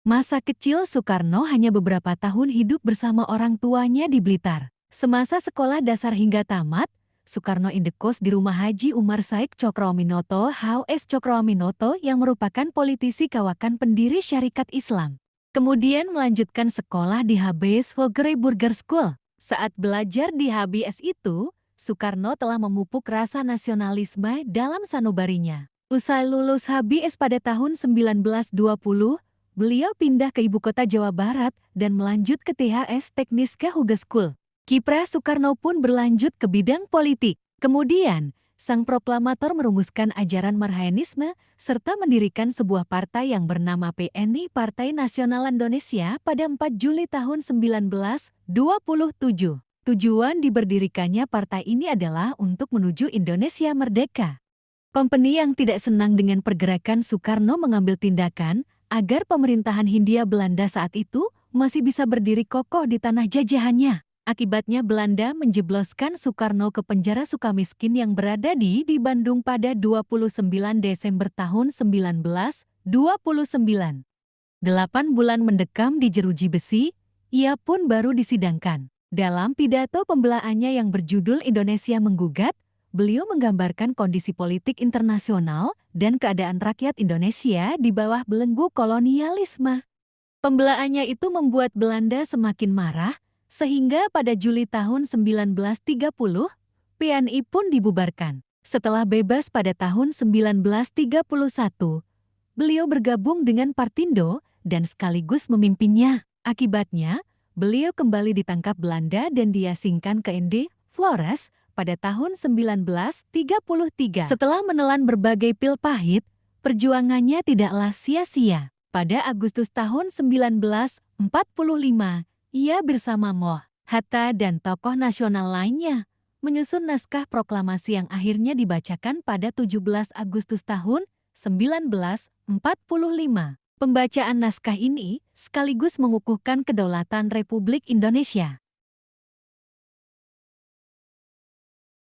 Masa kecil Soekarno hanya beberapa tahun hidup bersama orang tuanya di Blitar. Semasa sekolah dasar hingga tamat, Soekarno indekos di rumah Haji Umar Said Cokroaminoto H.S. Cokroaminoto yang merupakan politisi kawakan pendiri Syarikat Islam. Kemudian melanjutkan sekolah di HBS Hogerey Burger School. Saat belajar di HBS itu, Soekarno telah memupuk rasa nasionalisme dalam sanubarinya. Usai lulus HBS pada tahun 1920, beliau pindah ke ibu kota Jawa Barat dan melanjut ke THS Tekniska Huga School. Kiprah Soekarno pun berlanjut ke bidang politik. Kemudian, sang proklamator merumuskan ajaran Marhaenisme serta mendirikan sebuah partai yang bernama PNI Partai Nasional Indonesia pada 4 Juli tahun 1927. Tujuan diberdirikannya partai ini adalah untuk menuju Indonesia merdeka. Company yang tidak senang dengan pergerakan Soekarno mengambil tindakan agar pemerintahan Hindia Belanda saat itu masih bisa berdiri kokoh di tanah jajahannya. Akibatnya Belanda menjebloskan Soekarno ke penjara Sukamiskin yang berada di Bandung pada 29 Desember tahun 1929. 8 bulan mendekam di jeruji besi, ia pun baru disidangkan. Dalam pidato pembelaannya yang berjudul Indonesia Menggugat, beliau menggambarkan kondisi politik internasional dan keadaan rakyat Indonesia di bawah belenggu kolonialisme. Pembelaannya itu membuat Belanda semakin marah, sehingga pada Juli tahun 1930, PNI pun dibubarkan. Setelah bebas pada tahun 1931, beliau bergabung dengan Partindo dan sekaligus memimpinnya. Akibatnya, beliau kembali ditangkap Belanda dan diasingkan ke ND Flores pada tahun 1933. Setelah menelan berbagai pil pahit, perjuangannya tidaklah sia-sia. Pada Agustus tahun 1945, ia bersama Moh, Hatta dan tokoh nasional lainnya menyusun naskah proklamasi yang akhirnya dibacakan pada 17 Agustus tahun 1945. Pembacaan naskah ini sekaligus mengukuhkan kedaulatan Republik Indonesia.